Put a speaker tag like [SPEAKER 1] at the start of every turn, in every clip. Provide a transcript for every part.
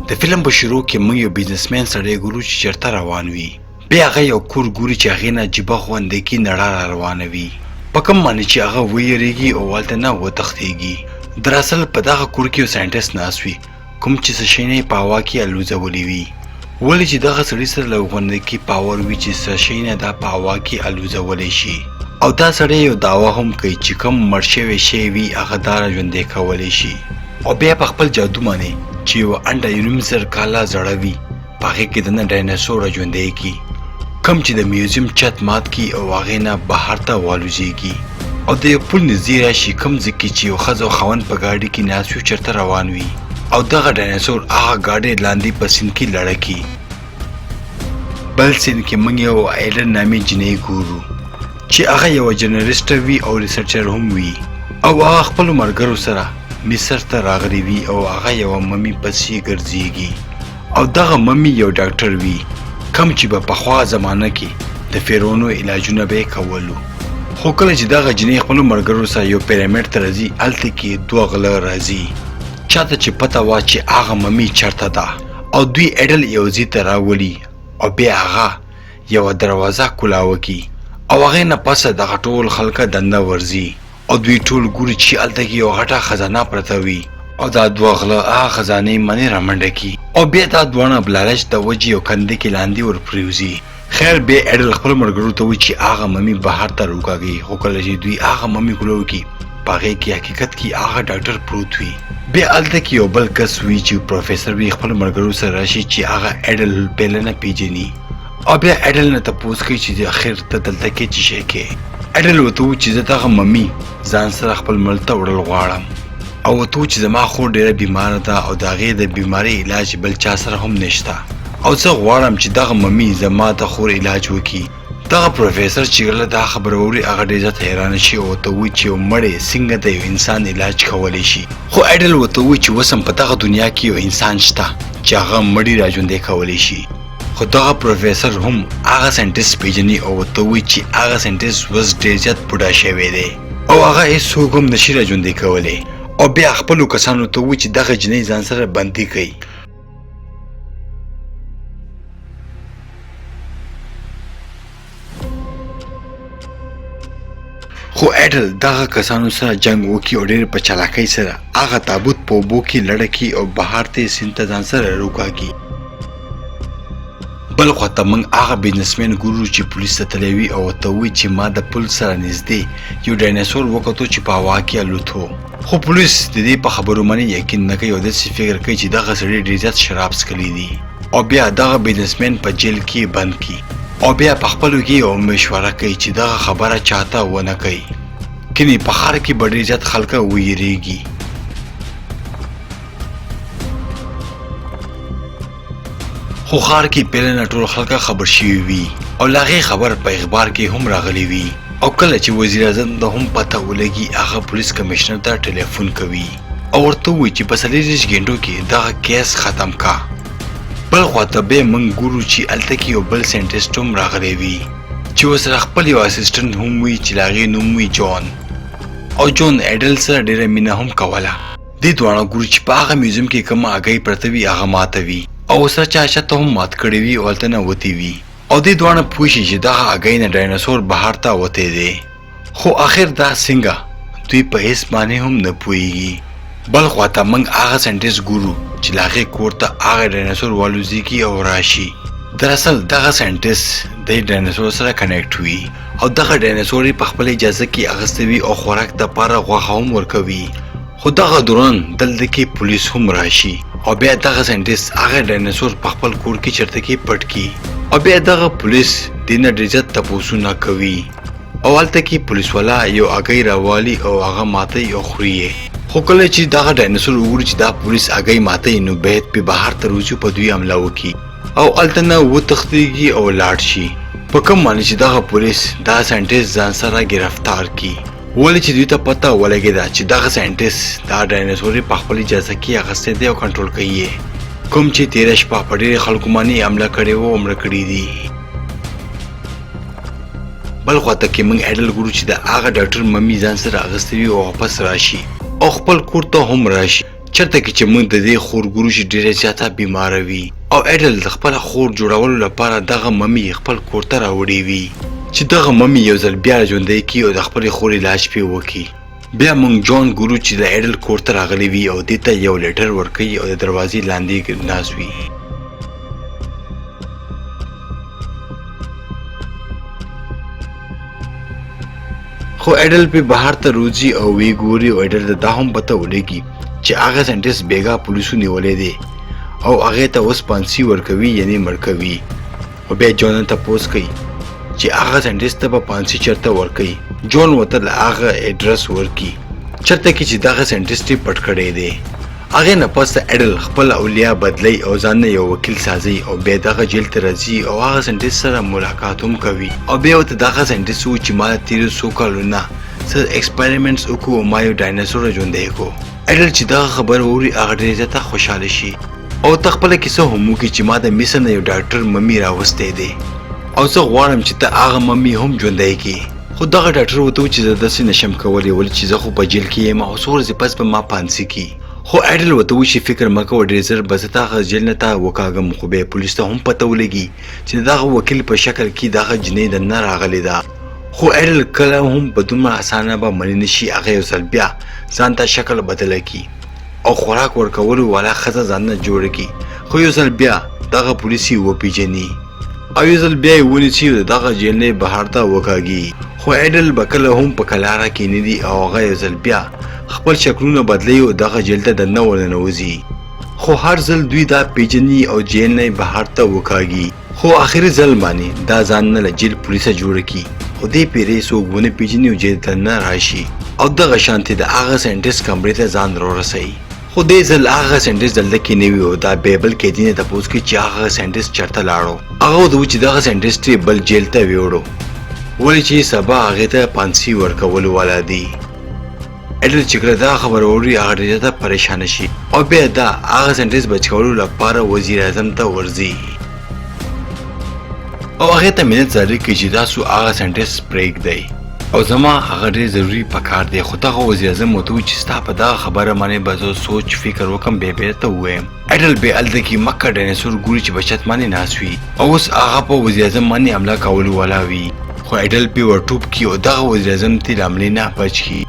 [SPEAKER 1] د فلم په شروع کې موږ یو بزنسمن سړی ګورو چې چېرته روان وي. بیا هغه یو کور ګوري چې هغې نه جیبه غوندې کې نړه را روانه وي. په کوم معنی چې هغه ویریږي او هلته نه وتښتېږي. دراصل په دغه کور کې یو ساینټسټ ناست وي کوم چې څه شی نه یې په هوا کې الوځولی وي. ولې چې دغه سړي سره له غونډې کې پاور وي چې څه شی نه دا په هوا کې الوځولی شي. او دا سړی یو دعوه هم کوي چې کوم مړ شوی شی وي هغه دا ژوندی کولی شي. او بیا په خپل جادو باندې چې یو انډه 19 کاله زړه وي په هغې کې دننه ډایناسور ژوندی کي کوم چې د میوزیم چت مات کي او هغې نه بهر ته والوځېږي. او د یو پل نږدې راشي کوم ځای کې چې یو ښځه او خاوند په ګاډي کې ناست وي چېرته روان وي. او دغه ډایناسور هغه ګاډۍ لاندې په سیند کې لړه کي. بل سیند کې موږ یو ایلن نامې جنۍ ګورو چې هغه یوه جرنلیسټه وي او ریسرچر هم وي. او هغه خپلو ملګرو سره مصر ته راغلی وي او هغه یوه ممي پسې ګرځېږي. او دغه ممي یو ډاکټر وي کوم چې په پخوا زمانه کې د فرعونو علاجونه به یې کولو. خو کله چې دغه جنۍ خپلو ملګرو سره یو پیرامید ته راځي هلته کې 2 غله راځي چاته چې پته وه چې هغه ممي چېرته ده. او دوی ایډل یو ځای ته راولي او بیا هغه یوه دروازه کولاوه کي او هغې نه پسه دغه ټول خلکه دنده ورځي. او دوی ټول ګوري چې هلته کې یو غټه خزانه پرته وي. او دا 2 غله هغه خزانې منې رامنډه کي او بیا دا دواړه بلالچ د وجې یو کندې کې لاندې ورپرېوځي. خیر بیا ایډل خپلو ملګرو ته وایي چې هغه ممي بهر ته راوکاږي. خو کله چې دوی هغه ممي کولاو کي په هغې کې حقیقت کې هغه ډاکټر پروت وي. بیا هلته کې یو بل کس وي چې پروفیسر وي خپلو ملګرو سره راشي چې هغه ایډل پهله نه پیژني. او بیا ایډل نه تپوس کوي چې اخر ته دلته کې څه شی کې. ایډل ورته وایي چې زه دغه ممي ځان سره خپل ملک ته وړل غواړم. او ورته وایي چې زما خور ډېره بیماره ده او د هغې د بیمارۍ علاج بل چا سره هم نشته او زه غواړم چې دغه ممي زما د خور علاج وکړي. دغه پروفیسر چې کله دا خبره واوري هغه ډېر زیات حیرانه شي او ورته وایي چې یو مړی څنګه د یو انسان علاج کولی شي. خو ایډل ورته وایي چې اوس هم په دغه دنیا کې یو انسان شته چې هغه مړي راژوندی کولی شي. خو دغه پروفیسر هم هغه ساینټسټ پیژني او ورته وایي چې هغه ساینټسټ اوس ډېر زیات بوډا شوی دی او هغه هېڅوک هم نشي راژوندی کولی. او بیا خپلو کسانو ته وایي چې دغه جنۍ ځان سره بندي کوي. خو ایډل دغه کسانو سره جنگ وکړي او ډېر په چالاکۍ سره هغه تابوت په اوبو کې لړه کړي او بهر ته یې سیند ته ځان سره راوکاږي. بل خواته موږ هغه بزنسمن ګورو چې پولیس ته تللی وي او ورته وایي چې ما د پل سره نږدې یو ډایناسور وکتو چې په هوا کې الوتو. خو پولیس د دې په خبرو باندې یقین نه کوي او داسې فکر کوي چې دغه سړي ډېر زیات شراب څښلي دي. او بیا دغه بزنسمن په جیل کې بند کړي او بیا په خپلو کې یو مشوره کوي چې دغه خبره چاته ونه کوي کني په ښار کې به ډېر زیات خلکه ویریږي. خو ښار کې پهله نه ټول خلکه خبر شوي وي او له هغې خبر په اخبار کې هم راغلی وي. او کله چې وزیر اعظم ته هم پته ولګي هغه پولیس کمشنر ته ټلیفون کوي او ورته وایي چې په 40 غنټو کې دغه کیس ختم کا. بل خواته بیا موږ ګورو چې هلته کې یو بل ساینټسټ هم راغلی وي چې ورسره خپل یو اسسټنټ هم وي چې د هغې نوم وي جون. او جون ایډل سره ډېره مینه هم کوله. دې دواړه ګورو چې په هغه میوزیم کې کومه هګۍ پرته وي هغه ماته وي او سره چا شته هم مات کړی وي او هلته نه وتې وي. او دې دواړه پوه شي چې دغه هګۍ نه ډایناسور بهر ته وتی دی. خو آخر دا څنګه دوی په هېڅ باندې هم نه پوهېږي. بل خواته موږ هغه ساینټسټ ګورو چې د هغې کور ته هغه ډایناسور والوځېږي او راشي. دراصل دغه ساینټسټ د ډایناسور سره کنیکټ وي او دغه ډایناسور یې په خپله اجازه کې اخیستی وي او خوراک دپاره غوښه هم ورکوي. خو دغه دوران دلته کې پولیس هم راشي او بیا دغه ساینټسټ هغه ډایناسور په خپل کور کې چېرته کې پټ کړي او بیا دغه پولیس دې نه ډېر زیات تپوسونه کوي او هلته کې پولیسوالا یو هګۍ راوالي او هغه ماتوي او خوري یې. خو کله چې دغه ډایناسور وګوري چې دا پولیس هګۍ ماتوي نو باید پې بهر ته روځي په دوی حمله وکړي او هلته نه وتښتېږي او لاړ شي. په کوم معنی چې دغه پولیس دا ساینټسټ ځان سره ګرفتار کړي. ولې چې دوی ته پته ولګېده چې دغه ساینټسټ دا ډایناسور یې په خپل اجازه کې اخیستی دی او کنټرول کوي یې کوم چې تېره شپه په ډېرې خلکو باندې حمله کړې وه او مړه کړي دي. بل خواته کې موږ ایډل ګورو چې د هغه ډاکټر ممي ځان سره اخیستی وي او واپس راشي او خپل کور ته هم راشي چرته کې چې موږ د دې خور ګورو چې ډیره زیاته بیماره وي او ایډل د خپل خور جوړولو لپاره دغه ممی خپل کور ته راوړې وي چې دغه ممی یو ځل بیا ژوندۍ کړي او د خپلې خور علاج پرې وکړي. بیا موږ جون ګورو چې د ایډل کور ته راغلی وي او دې ته یو لیټر ورکوي او د دروازې لاندې ناست وي. خو ایډل په بهر ته روځي او وی ګوري او ایډل ته دا هم پته ولګي چې هغه ساینټیسټ بیګا پولیسو نیولې دی او هغه ته اوس پانسي ورکوي یعنی مړ کوي. او بیا جون ته پوښتنه کوي چې هغه ساینټیسټ ته په پانسي چرته ورکوي. جون وته هغه اډرس ورکي چرته کې چې دغه ساینټیسټ پټ کړی دی. هغه نه پس ایډل خپل اولیا بدلی او ځان یو وکیل سازي او بیا دغه جیل ته راځي او هغه ساینټیسټ سره ملاقات هم کوي او بیا ته دغه ساینټیسټ چې ما تیر سو کالونه څه ایکسپریمنټس وکړو ما یو ډایناسور ژوندې کو. ایډل چې دا خبر ووري هغه ډېر زیاته خوشاله شي او تخپل کیسه هم وکړي چې ما د میسن یو ډاکټر ممی راوستي دی او زه غواړم چې ته هغه ممی هم ژوندۍ کړې. خو دغه ډاکټر وته چې زه داسې نشم کولی ولې چې زه خو په جیل کې یم او څو ورځې پس به ما پانسي کړي. خو ایډل وته چې فکر مه کوه ډېر ژر به زه تا جیل نه تا وکاږم. خو بیا پولیس ته هم پته ولګي چې دغه وکیل په شکل کې دغه جنۍ دننه راغلې ده. خو ایډل کله هم په دومره اسانه به منې نه شي هغه یو ځل بیا ځان ته شکل بدله کړي او خوراک ورکولو والا ښځه ځان نه جوړه کړي. خو یو ځل بیا دغه پولیس یې وپېژني او یو ځل بیا یې ونیسي او د دغه جیل نه یې بهر ته وکاږي. خو ایډل به کله هم په کلاره کې نه دي او هغه یو ځل بیا خپل شکلونه بدلوي او دغه جیل ته دننه ورننوځي. خو هر ځل دوی دا پیژني او جیل نه یې بهر ته وکاږي. خو آخري ځل باندې دا ځان نه له جیل پولیسه جوړه کړي خو دې پیرې څوک ونه پیژني او جیل ته نه راشي او دغه شانتې د هغه ساینټیسټ کمرې ته ځان راورسوي. خو دې ځل هغه ساینټیسټ دلته کې نه وي او دا بیبل قیدي نه تپوس کوي چې هغه ساینټیسټ چېرته لاړو. هغه ودوي چې دغه ساینټیسټ یې بل جیل ته ویوړو ولې چې سبا هغې ته پانسي ورکولو والا دي. ایډل چې کله دا خبره واوري هغه ډېر زیاته پریشانه شي او بیا دا هغه ساینټیسټ بچ کولو لپاره وزیر اعظم ته ورځي او هغې ته منت ظاهر کوي چې تاسو هغه ساینټیسټ پرېږدئ او زما هغه ډېر ضروري پکار دی. خو دغه وزیر اعظم ورته وایي چې ستا په دغه خبره باندې به زه سوچ فکر وکړم بیا بېرته ووایم. ایډل بیا هلته کې مکه ډایناسور ګوري چې بچت باندې ناست وي او اوس هغه په وزیر اعظم باندې حمله کولو والا وي. خو ایډل پې ورټوپ کړي او دغه وزیر اعظم ترې له حملې نه بچ کړي.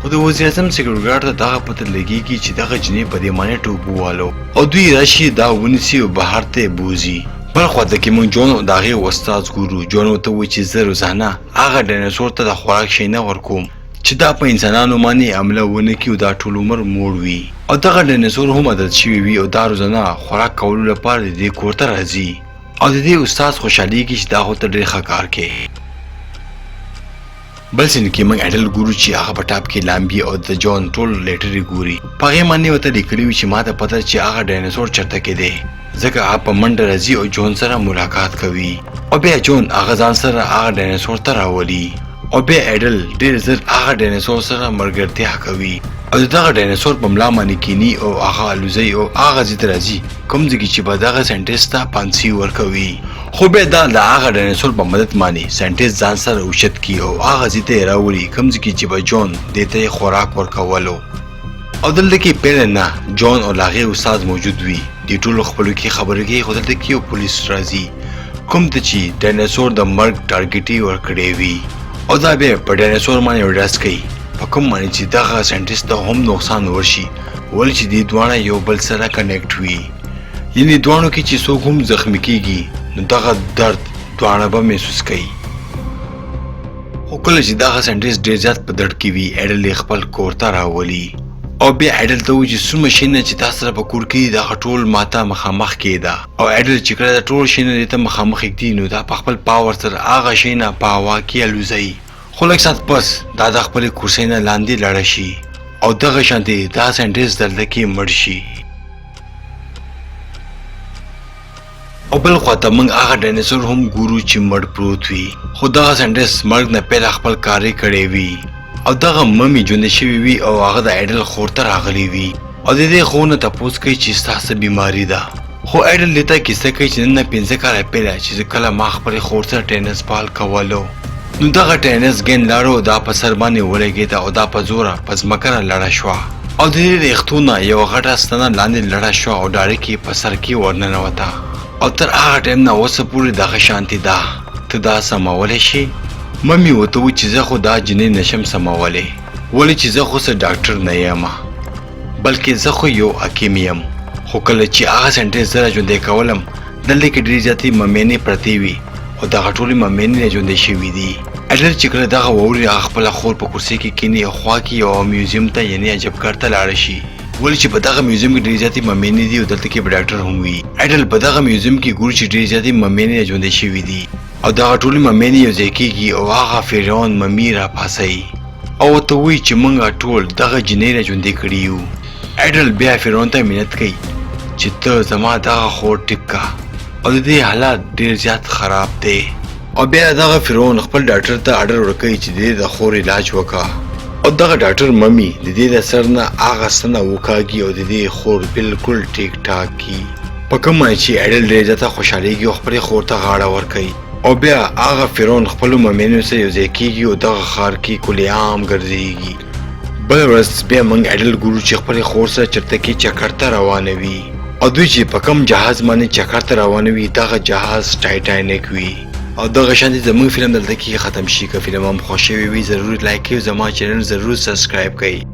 [SPEAKER 1] خو د وزیر اعظم سیکورټ ته دغه پته لګېږي چې دغه جنۍ په دې باندې ټوپ ووالو او دوی راشي دا ونیسي او بهر ته یې بوځي. بل خواته کې موږ جون او د هغې استاد ګورو. جون ورته وایي چې زه روزانه هغه ډایناسور ته د خوراک شی نه ورکوم چې دا په انسانانو باندې حمله ونه کړي او دا ټول عمر موړ وي او دغه ډایناسور هم عادت شوي وي او دا روزانه خوراک کولو لپاره د دې کور ته راځي او د دې استاد خوشحالېږي چې دا خو ته ډېر ښه کار کوې. بل سین کې موږ ایډل ګورو چې هغه په ټاپ کې لامبي او د جون ټول لیټر یې ګوري. په هغې باندې ورته لیکلي وي چې ما ته پته چې هغه ډایناسور چېرته کې دی ځکه هغه په منډه راځي او جون سره ملاقات کوي او بیا جون هغه ځان سره هغه ډایناسور ته راولي او بیا ایډل ډېر ژر هغه ډایناسور سره ملګرتیا کوي او د دغه ډایناسور په ملا باندې کیني او هغه الوزي او هغه ځای ته راځي کوم ځای کې چې به دغه ساینټیسټ ته پانسي ورکوي. خو بیا دا د هغه ډایناسور په مدد باندې ساینټیسټ ځان سره اوچت کړي او هغه ځای ته یې راوړي کوم ځای کې چې به جون دې ته یې خوراک ورکولو او دلته کې پیل نه جون او هغې استاد موجود وي. دې ټولو خپلو کې خبرې کوي خو دلته کې یو پولیس راځي کوم ته چې ډایناسور د مرګ ټارګېټ یې ورکړی وي او دا بیا په ډایناسور باندې ډز کوي په کوم باندې چې دغه ساینټیسټ ته هم نقصان ورشي ولې چې دې دواړه یو بل سره کنیکټ وي یعنې دواړو کې چې څوک هم زخمي کېږي نو دغه درد دواړه به محسوس کوي. خو کله چې دغه ساینټیسټ ډېر زیات په درد کې وي ایډل یې خپل کور ته راولي او بیا ایډل ته وایي چې څومره شیونه چې تا سره په کور کې دي دغه ټول ما ته مخامخ کېده او ایډل چې کله د ټول شیونه دې ته مخامخ ږدي نو دا په خپل پاور سره هغه شیونه په هوا کې الوځوي. خو لږ ساعت پس دا د خپلې کرسۍ نه لاندې لاړه شي او دغه شانتې دا ساینټیسټ دلته کې مړ شي. او بل خواته موږ هغه ډایناسور هم ګورو چې مړ پروت وي خو دغه ساینټیسټ مرګ نه پیله خپل کار یې کړی وي او دغه ممی ژوندۍ شوې وي او هغه د ایډل خور ته راغلی وي او د دې خور نه تپوس کوي چې ستا څه بیماري ده. خو ایډل دې ته کیسه کوي چې نن نه 5 کاله پیله چې کله ما خپلې خور سره ټینس بال کولو نو دغه ټینس ګیند لاړو دا په سر باندې ولګېده او دا په زوره په ځمکه رالاړه شوه او د دې ریختونه یو غټه ستنه لاندې لړه شو او ډارې کې په سر کې ورننوته او تر هغه ټایم نه اوسه پورې دغه شانتي ده ته دا سمولی شي ممي ورته وویل چې زه خو دا جنۍ نشم سمولی ولې چې زه خو څه ډاکټر نه یم بلکې زه خو یو حکیم یم خو کله چې هغه سنټنس زه راژوندی کولم دلته کې ډېرې زیاتې ممینې پرتې وي او دغه ټولې ممینې راژوندی شوي دي اډل چې کله دغه واوري هغه خپله خور په کرسۍ کې کیني او خوا کې یو میوزیم ته یعنې عجبګر ته لاړه شي ولې چې په دغه میوزیم کې ډېرې زیاتې ممینې دي او دلته کې به ډاکټر هم وي اډل په دغه میوزیم کې ګوري چې ډېرې زیاتې ممینې راژوندی شوي دي او دغه ټولې ممینې یو ځای کېږي او هغه فرعون ممي راپاڅوي او ورته وایي چې موږ ټول دغه جنۍ راژوندۍ کړي یو اډل بیا فرعون ته منت کوي چې ته زما دغه خور ټیک کا او د دې حالات ډېر زیات خراب دی او بیا دغه فرعون خپل ډاکټر ته اډر ورکوي چې د دې د خور علاج وکړه او دغه ډاکټر ممي د دې د سر نه هغه ستنه وکاږي او د دې خور بالکل ټیک ټاک کي په کوم باندې چې اډل ډېر زیاته خوشحالېږي او خپلې خور ته غاړه ورکوي او بیا هغه فرعون خپلو ممینو سره یو ځای کېږي او دغه ښار کې کلیعام ګرځېږي بله ورځ بیا موږ اډل ګورو چې خپلې خور سره چرته کې چکر ته روانوي او دوی چې په کوم جهاز باندې چکر ته روانوي دغه جهاز ټایټانیک وي او دغه شانتي زموږ فلم دلته کې ختم شي که فلم هم خوښ شوی وي ضرور لایک کړئ او زما چینل ضرور سبسکرایب کړئ